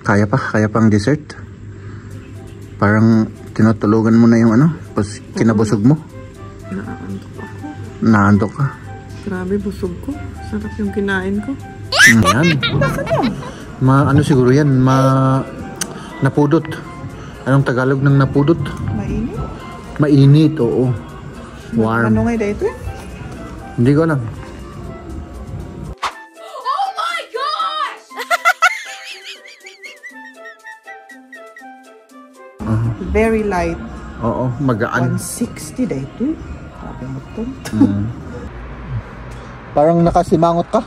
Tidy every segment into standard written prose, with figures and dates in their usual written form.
Kaya pang dessert. Parang tinutulugan mo na yung ano, pas kinabusog mo. Naantok ako. Naantok ka. Grabe, busog ko. Sarap yung kinain ko. Yan. Ano siguro yan? Napudot. Anong Tagalog ng napudot? Mainit? Mainit, oo. Warm. Ano nga ito eh? Hindi ko alam. Oh my gosh! Very light. Oo, magaan. 160 day ito. Grabe mo ito. Parang nakasimangot ka.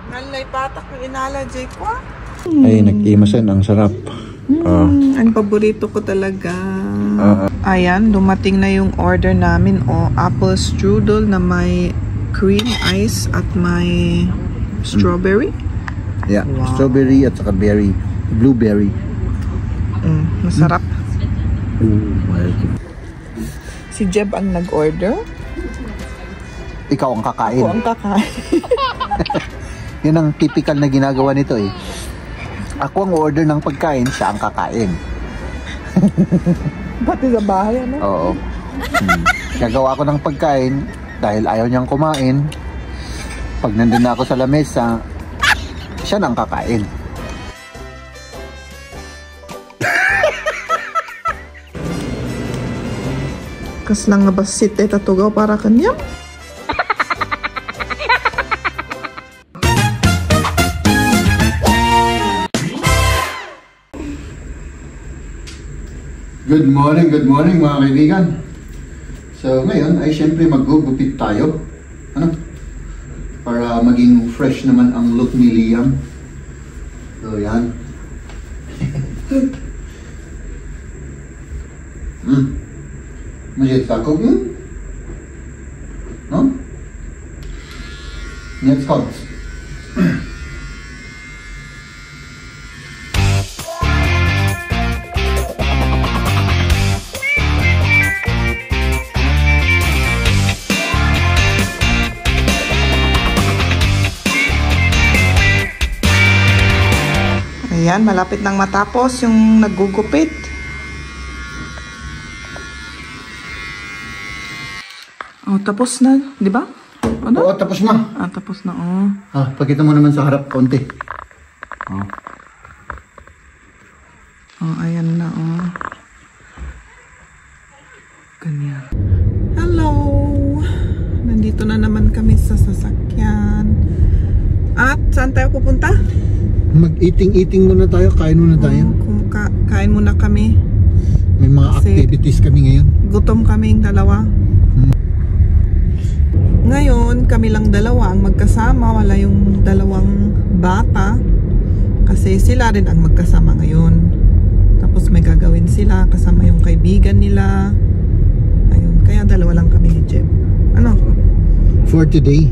Nalay patak yung inalajay ko ah. Ay, nag-imasen. Ang sarap. Ang paborito ko talaga. Ayan, dumating na yung order namin. Apple strudel na may cream ice at may strawberry. Yeah, Wow. strawberry at saka berry. Blueberry. Masarap. Well, Si Jeb ang nag-order. ikaw ang kakain. Ako ang kakain. Yun ang typical na ginagawa nito eh. Ako ang order ng pagkain, siya ang kakain. Pati sa bahay, ano? Oo. Gagawa ako ng pagkain dahil ayaw niyang kumain. Pag nandun na ako sa lamesa, siya nang kakain. Kas lang nga basit eh, tatugaw para kanyang. Good morning mga kaibigan. So ngayon ay syempre maggugupit tayo. Ano? Para maging fresh naman ang look ni Liam. So yan. Masih takut kan? No? Jetzt kommt's. Ayan, malapit nang matapos yung naggugupit. Oh, tapos na, di ba? Ano? Oo, tapos na. Tapos na, oh. Pakita mo naman sa harap konti. Oh. Oh, ayan na, oh. Ganyan. Hello! Nandito na naman kami sa sasakyan. At, saan tayo pupunta? Mag-eating muna tayo, kain muna tayo. Kain muna kami. May mga Kasi activities kami ngayon. Gutom kaming dalawa. Ngayon, kami lang dalawa ang magkasama. Wala yung dalawang bata. Kasi sila rin ang magkasama ngayon. Tapos may gagawin sila kasama yung kaibigan nila. Ayun, kaya dalawa lang kami ni Jeb. Ano? For today.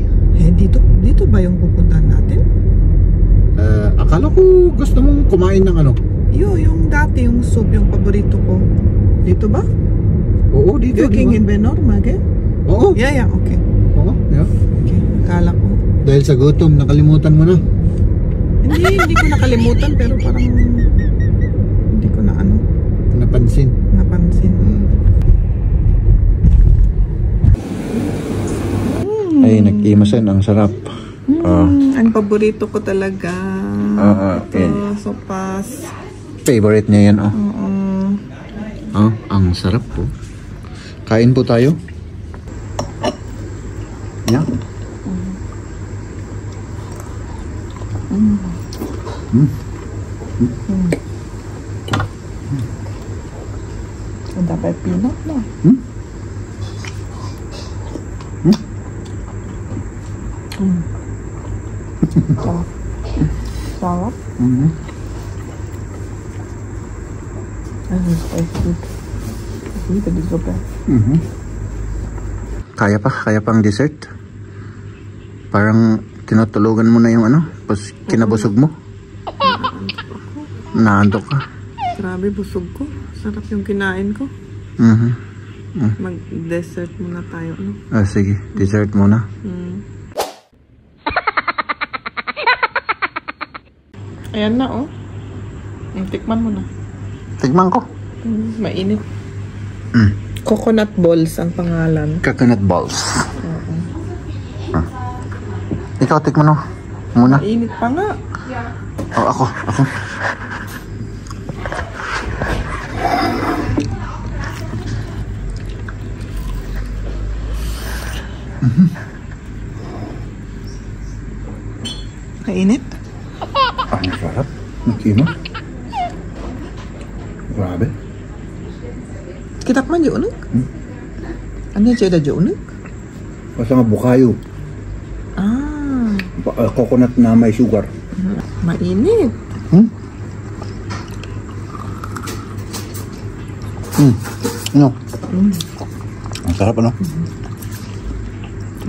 Dito ba yung pupuntahan natin? Akala ko gusto mong kumain ng ano? Yung dati, yung soup, yung paborito ko. Dito ba? Oo, dito. King in Benorma, okay? Oo. Yeah, okay. Oo, yeah. Okay, akala ko. Dahil sa gutom, nakalimutan mo na. Hindi ko nakalimutan, pero parang hindi ko na Napansin. Ay, nag-imasen. Ang sarap. Ang paborito ko talaga. Ito, sopas. Favorite niya yan, oh. Ang sarap po. Kain po tayo. Yeah. Ang dapat pinot na. Sarap. Kaya pang dessert. Parang tinutulugan mo na yung ano, pas kinabusog mo. Naantok ka. Grabe, busog ko. Sarap yung kinain ko. Mag-dessert muna tayo. Sige, dessert muna. Ayan na, oh. Tikman mo na. Tikman ko. Mainit. Coconut balls ang pangalan. Coconut balls. Ikaw, tikman mo. Muna. Mainit pa nga. Oh, ako. Mainit? Ang sarap. Nakima. Grabe. Kitap man di unik? Ano yung cheddar di unik? Basta nga bukayo. Ah. Coconut na may sugar. Mainit. Ano? Ang sarap, ano?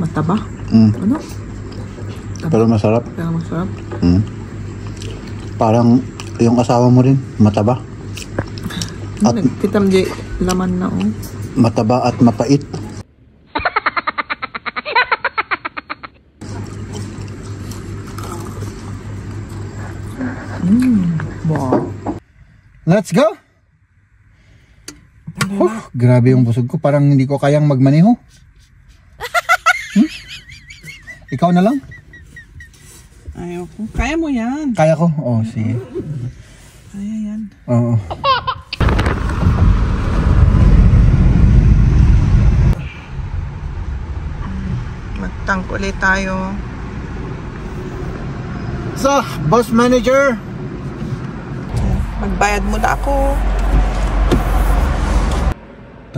Mataba. Ano? Pero masarap. Pero masarap. Parang yung asawa mo rin, mataba. At Kitam di laman na oh. mataba at mapait. Wow. Let's go! Grabe yung busog ko. Parang hindi ko kayang magmaneho. Ikaw na lang? Ayoko. Kaya mo yan. Kaya ko? Oo, sige. Kaya yan. Oo. Magtank ulit tayo. So, boss manager. Magbayad muna ako.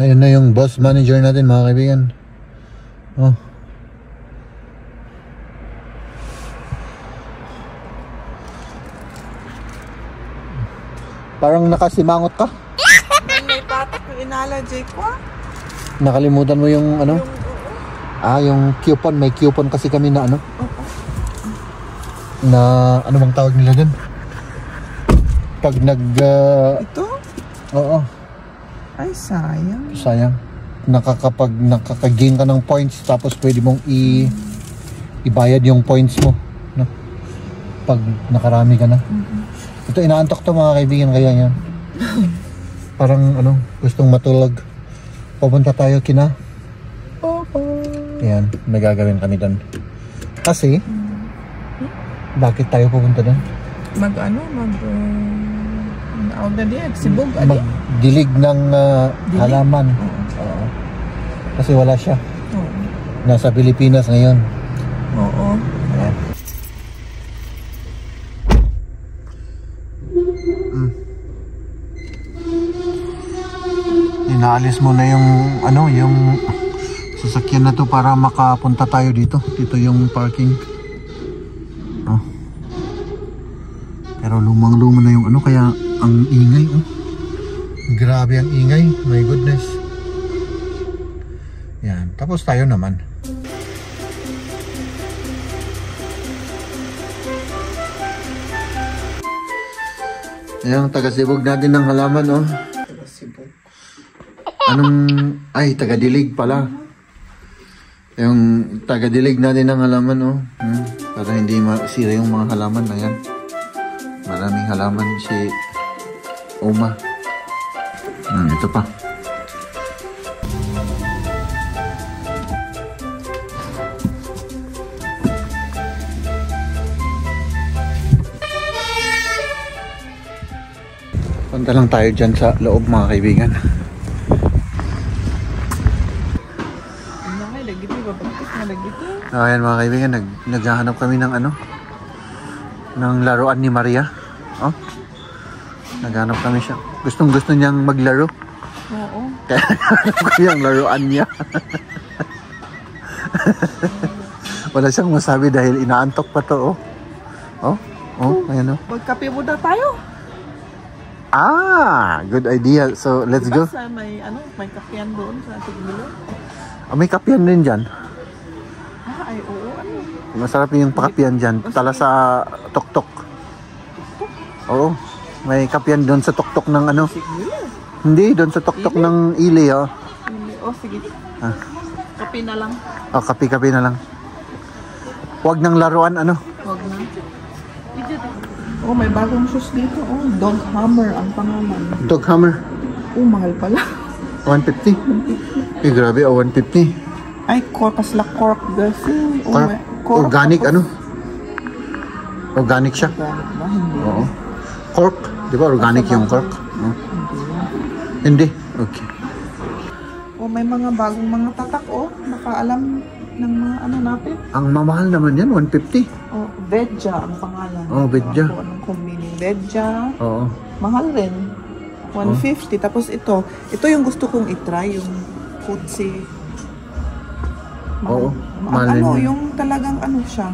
Ayun na yung boss manager natin, mga kaibigan. Oh. Parang nakasimangot ka. May batak yung inalagay ko. Nakalimutan mo yung ano? Yung coupon. May coupon kasi kami na ano? Na ano bang tawag nila dun? Pag Ito? Oo. Ay, sayang. Sayang. Nakaka-gain ka ng points tapos pwede mong ibayad yung points mo, no? Pag nakarami ka na. Ito, inaantok to, mga kaibigan, kaya yan. Parang ano, gustong matulog. Pupunta tayo kina. Ayan, may gagawin kami doon. Kasi bakit tayo pupunta doon? Sibog, Magdilig ng halaman. Oo. Kasi wala siya. Nasa Pilipinas ngayon. Oo. Ayan. Inaalis mo na yung ano, yung sasakyan na to para makapunta tayo dito. Dito yung parking. Oh. Pero lumang-luma na yung ano, kaya ang ingay, oh. Grabe ang ingay, my goodness. Yan, tapos tayo naman. Ayan, taga-sibog natin ng halaman, oh. Sibog. Taga-dilig pala. Yung taga-dilig natin ng halaman, oh. Para hindi masira yung mga halaman na yan. Maraming halaman si Oma. Ito pa. Punta lang tayo dyan sa loob, mga kaibigan. Ayan, mga kaibigan, naghahanap kami ng ano, ng laruan ni Maria. Oh, naghanap kami siya. Gustong-gusto niyang maglaro. Oo. Kaya naghanap ko yung laruan niya. Wala siyang masabi dahil inaantok pa to, oh. Ayan, oh. Magkape muna tayo. Good idea. So, let's go. Sa may kapian doon sa Tigilo. May kapian din dyan. Ay, oo. Masarap yung pakapian dyan. Tala sa tok-tok. Oo. May kapian doon sa tok-tok ng ano. Tigilo. Hindi, doon sa tok-tok ng ili, oh. Sige. Kape na lang. Kape-kape na lang. Huwag nang laruan, ano. Huwag na. Oh, may bagong shoes dito. Oh, Dog Hammer ang pangalan. Dog Hammer. Oh, mahal pala. 150? Eh, grabe, 150. Ay, kasla cork kasi. Oh, Organic, ano? Organic siya. Organic ba? Hindi. Oo. Cork. Di ba organic yung cork? Hindi. Okay. Oh, may mga bagong mga tatak, oh. Nakaalam ng mga ano natin. Ang mamahal naman yan, 150. Oh, Vedja ang pangalan. Oh, Vedja. Kung anong combining. Vedja. Oo. Mahal rin. 150. Tapos ito yung gusto kong itry, yung Kutsi. Oo. Ano, yung talagang ano siya,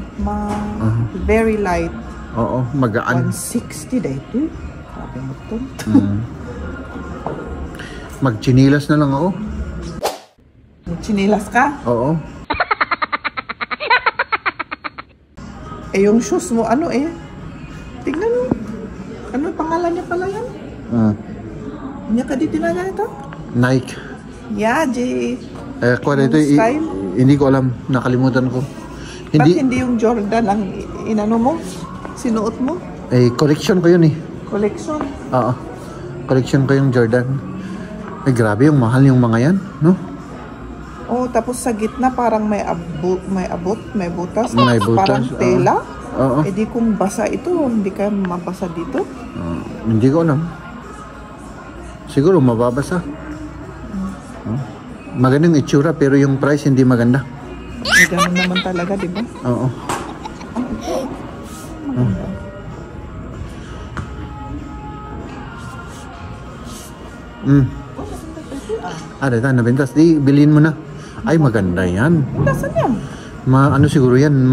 very light. Oo, magaan. 160 dito. Sabi mo ito. Magchinilas na lang ako. Chinilas ka? Oo. Eh, yung shoes mo, ano eh? Tignan mo. Ano pangalan niya pala yan? Niya ka dito na ganito? Nike. Yeah, J. Ito, hindi ko alam. Nakalimutan ko. Ba't hindi yung Jordan ang inano mo? Sinuot mo? Eh, collection ko yun eh. Collection? Oo. Collection ko yung Jordan. Eh, grabe yung mahal yung mga yan, no? Oh, tapos sa gitna parang may butas. May butas, Parang tela. Oo. Eh di kung basa ito, hindi ka mabasa dito. Hindi ko alam. Siguro mababasa. Magandang itsura pero yung price hindi maganda. Eh, ganun naman talaga, di ba? Oo. Dito, nabintas. Di, bilhin mo na. Ay, maganda yan. Nasaan yan? Ano siguro yan?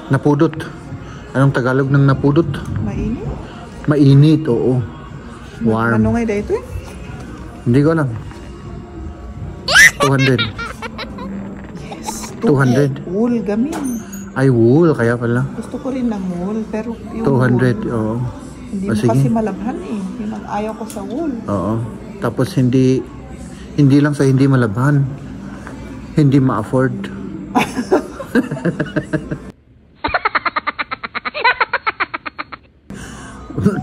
Napudot. Anong Tagalog ng napudot? Mainit? Mainit, oo. Warm. Ano nga dito eh? Hindi ko alam. 200. Yes. 200. Wool, gamin. Ay, wool. Kaya pala. Gusto ko rin ng wool, pero yung 200, wool, oo. hindi mo kasi malabhan eh. Yun ang ayaw ko sa wool. Oo. Tapos hindi lang sa hindi malabhan. Hindi ma-afford.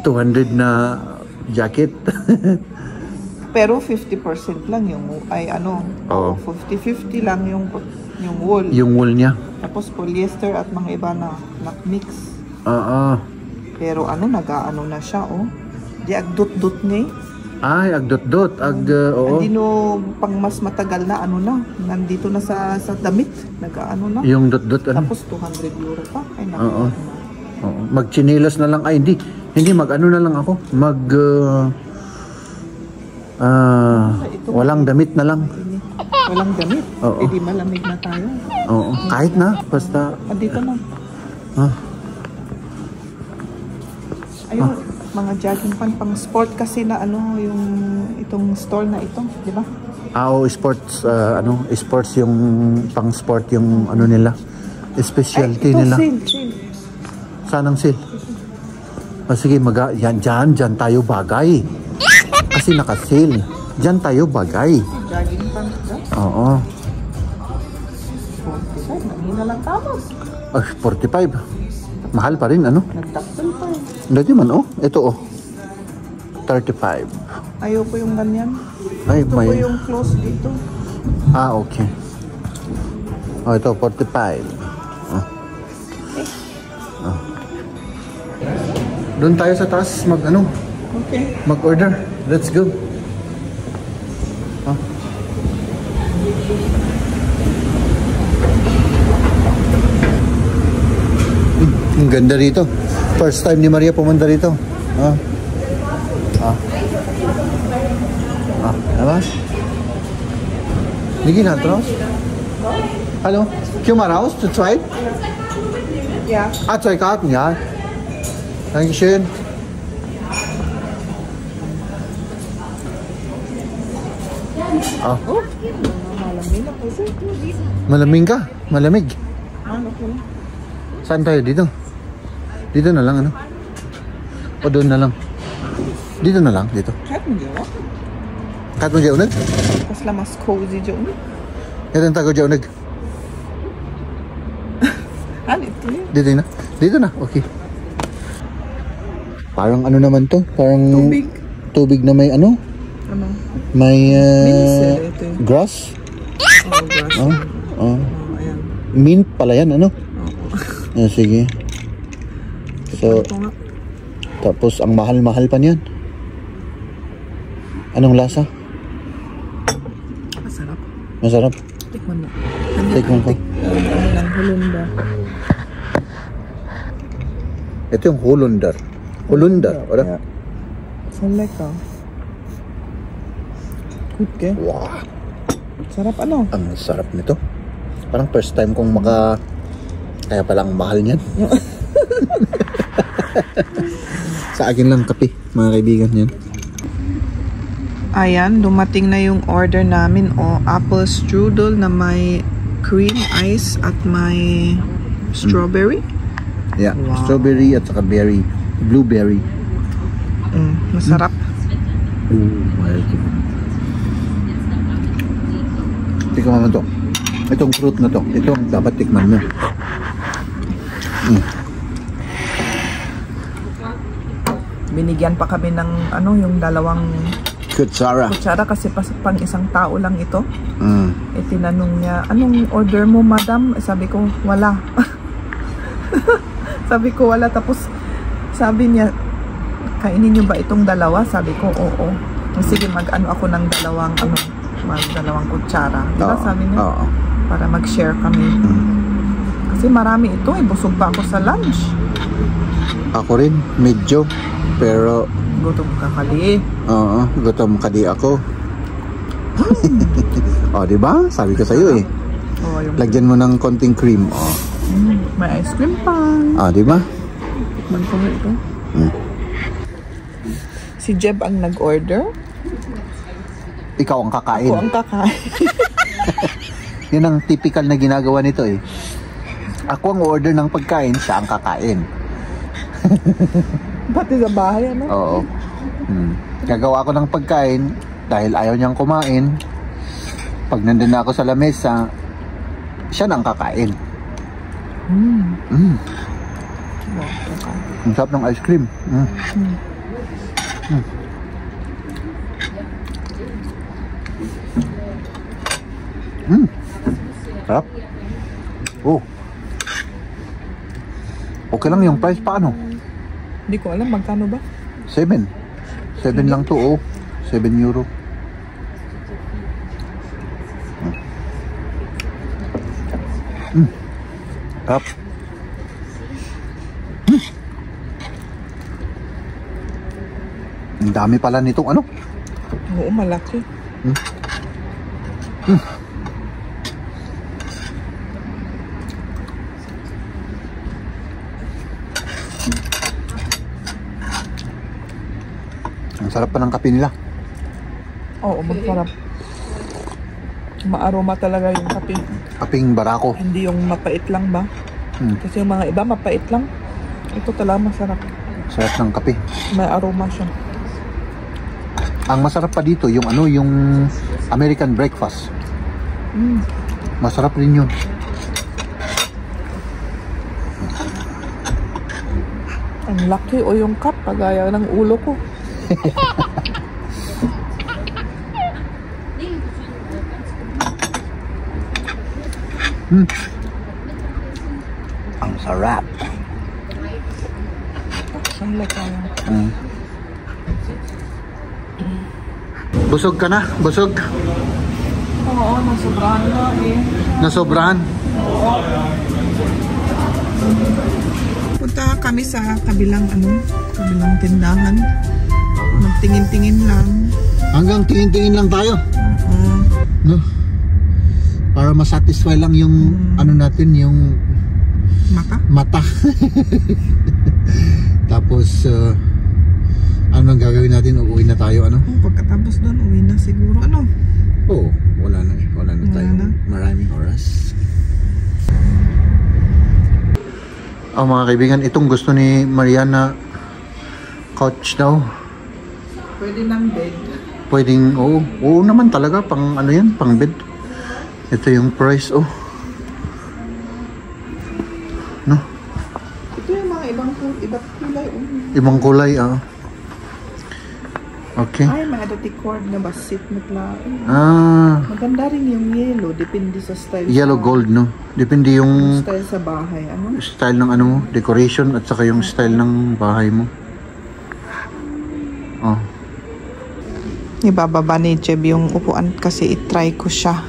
$200 na jacket. Pero 50% lang yung Oo. 50-50 lang yung wool. Yung wool niya. Tapos polyester at mga iba na mix. Oo. Pero nag-aano na siya, oh. Di agdot-dot niya eh. Ay, agdot-dot. Oo. Hindi no pang mas matagal na nandito na sa damit. Nag-aano na. Yung dot-dot Tapos €200 pa. Ay, naku. Oo. Oo. Magchinilas na lang. Ay, hindi mag-ano na lang ako. Walang damit na lang. Walang damit? Oo. Eh di malamig na tayo. Oo. Kahit na. Basta. Dito na. Ayun, mga jogging pang sport kasi na yung itong store na ito, di ba? Sports, sports yung pang sport yung nila. Specialty ito, nila. Sale. Saan ang sale? Sige, dyan tayo bagay. Kasi naka-sale. Dyan tayo bagay. Jogging pants ba? Oo. 45, nanghina lang tamos. 45. Mahal pa rin, Nagdaktal pa eh. Dati man, ito, 35. Ayoko yung ganyan. Ay, Gusto ko yung close dito. Okay. Ito, 45. Doon tayo sa taas Okay. mag-order. Let's go. Ang ganda rito. First time ni Maria pumunta rito. Nabas? Niki na atrás? Hallo? Komm mal raus, zu zweit? Yeah. 2 Karten, ja. Dankeschön. Malamig na kasi. Malamig ka? Malamig? Okay. Saan tayo? Dito? Dito na lang, O doon na lang? Dito na lang, dito. Kahit mo dyan, Kahit mo dyan, Mas mas cozy dyan. Ito ang tago dyan, Ito yun. Dito na? Dito na, okay. Parang ano naman to? Parang Tubig. tubig na may ano? Ano? May Mincer, ito eh. grass? Oh, grass. Oh, oh. Ayan. Mint pala yan, ano? Oo. Sige. So, Ito nga. tapos ang mahal-mahal pa niyan. Anong lasa? Masarap. Masarap. Tikman mo. Tikman ko. Ano lang, hulunda. Ito yung hulunder. Hulunder, wala? Ja. So lekker. Goed, ke? Wow, Sarap ano? ang sarap nito. Parang first time kong kaya palang mahal niyan. Sa akin lang kape, mga kaibigan yan. Ayan, dumating na yung order namin. Apple strudel na may cream ice at may strawberry. Yeah, Wow. strawberry at saka berry, blueberry. Masarap. Ooh, mahal ko. Tikman mo to. Itong fruit na to. Ito ang dapat tikman mo. Binigyan pa kami ng ano, yung dalawang Kutsara. kutsara kasi pang isang tao lang ito. Mm. Tinanong niya, anong order mo, madam? Sabi ko, wala. Sabi ko, wala. Tapos sabi niya, kainin niyo ba itong dalawa? Sabi ko, oo. Sige, mag-ano ako ng dalawang kutsara. Diba, sabi niya? Oo. Para mag-share kami. Kasi marami ito eh. Busog pa ako sa lunch. Ako rin, medyo. Pero, Gutom ka kali. oo, gutom ka di ako. O, diba? Sabi ko sa'yo eh. Oh, yung Lagyan mo ng konting cream. O, may ice cream pa. diba? Tikman ko nga ito. Si Jeb ang nag-order. Ikaw ang kakain. Ako ang kakain. Yun ang typical na ginagawa nito eh. Ako ang order ng pagkain, siya ang kakain. Pati sa bahay, ano? Oo. Gagawa ako ng pagkain dahil ayaw niyang kumain. Pag nandun na ako sa lamesa, siya na ang kakain. Ang sarap ng ice cream. Sarap. Oh. Okay lang yung price, paano? Hindi ko alam magkano ba. 7 lang to, oh. 7 euro. Sarap. Ang dami pala nitong ano. Oo, malaki. Ang sarap pa ng kape nila. Oo, masarap. Maaroma talaga yung kape. Kaping barako. Hindi yung mapait lang ba? Kasi yung mga iba mapait lang. Ito talaga masarap. Sarap ng kape. May aroma siya. Ang masarap pa dito, yung ano, yung American breakfast. Masarap rin yun. Ang laki o yung cup, pagaya ng ulo ko. Ang sarap. Ang laki. Busog ka na? Busog? Oo, nasobrahan na eh. Nasobrahan? Punta kami sa kabilang tindahan. Magtingin-tingin lang. Hanggang tingin-tingin lang tayo. Oo. No? Para masatisfy lang yung ano natin, yung mata. Tapos ano ang gagawin natin? Uuwi na tayo, ano? Pagkatapos doon, uwi na siguro. Ano? Oo, wala na tayo. Maraming oras. Mga kaibigan, itong gusto ni Mariana, couch daw. Pwede ng bed. Pwedeng, oo naman talaga, pang ano yan, pang bed. Ito yung price, No? Ito yung mga iba't kulay. Ibang kulay, ah. Okay. Ay, may cord na basit na klaro. Ah, Maganda rin yung yellow. Depende sa style. yellow gold, no? Depende yung Style sa bahay. Ano? style ng ano mo, decoration at saka yung style ng bahay mo. Oh. Ibababa ni Jeb yung upuan kasi itry ko siya.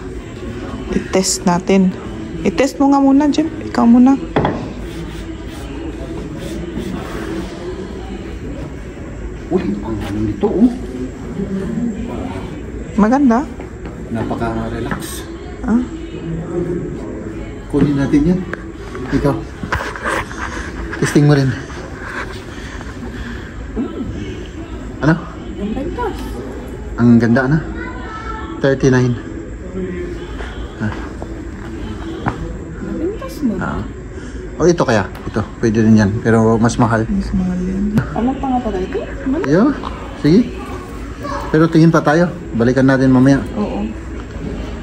I-test natin. I-test mo nga muna, Jeb. Ikaw muna. Uy, ang ano nito, oh. Maganda. Napaka-relax. Ah? Kunin natin yan. Ikaw. Testing mo rin. Ano? Ang ganda na. 39. Nabintas mo. Oh, ito kaya. Ito. Pwede rin yan. Pero mas mahal. Mas mahal yan. Alam pa nga pala ito? Yo, sige. Pero tingin pa tayo. Balikan natin mamaya. Oo.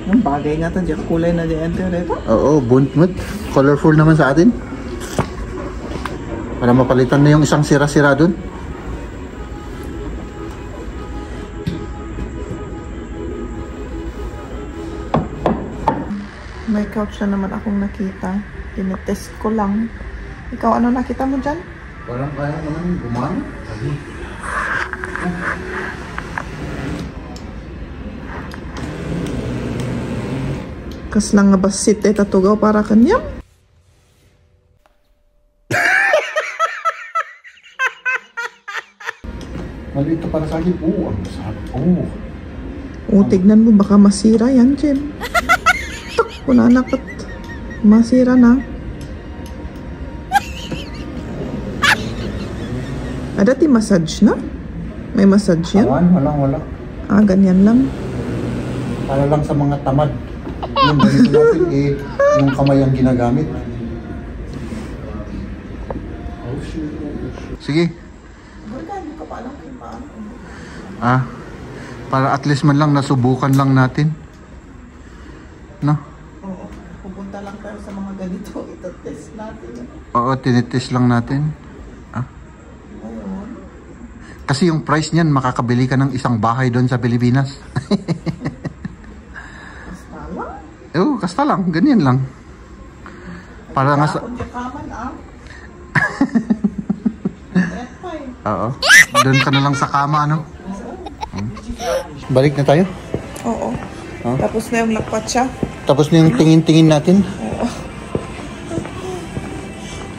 Ang bagay nga ito. Diyan kulay na diyan ito. Oo, buntmut. Colorful naman sa atin. Para mapalitan na yung isang sira-sira dun. May couch na naman akong nakita. Tinetest ko lang. Ikaw, ano nakita mo dyan? Parang kaya naman gumana. Kas lang nga basit eh, tatugaw para kanyang. Mali ito para sa akin. Oo, ang sarap. Oo. O, tignan mo, baka masira yan, Jem. Wala na kat. Masira na. Dati massage na? May massage yan? Wala. Ah, ganyan lang. Para lang sa mga tamad. Yung ganito natin yung kamay ang ginagamit. Sige. Para at least man lang nasubukan lang natin. No? Oo. Pupunta lang tayo sa mga ganito. Ito test natin. Oo, tinitest lang natin. Kasi yung price niyan, makakabili ka ng isang bahay doon sa Pilipinas. Basta lang. Oo, kasta lang. Ganyan lang. Para nga sa... Oo. Doon ka na lang sa kama, ano? Balik na tayo? Oo. Tapos na yung lakpat siya. Tapos na yung tingin-tingin natin? Oo.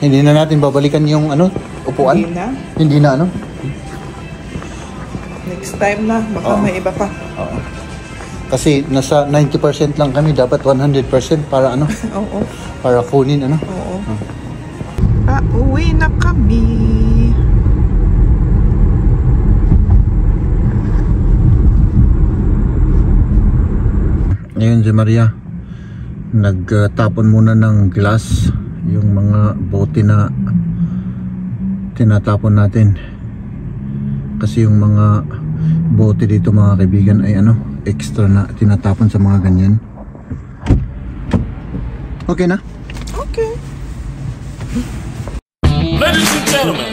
Hindi na natin babalikan yung ano, upuan? Hindi na. Hindi na, ano? Next time na. Baka may iba pa. Oo. Kasi nasa 90% lang kami, dapat 100% para ano? Oo. Para kunin, ano? Oo. Pauwi na kami. Ngayon si Maria nagtapon muna ng glass, yung mga bote na tinatapon natin kasi yung mga bote dito mga kaibigan ay ano, extra na tinatapon sa mga ganyan. Okay na? Okay. Ladies and gentlemen,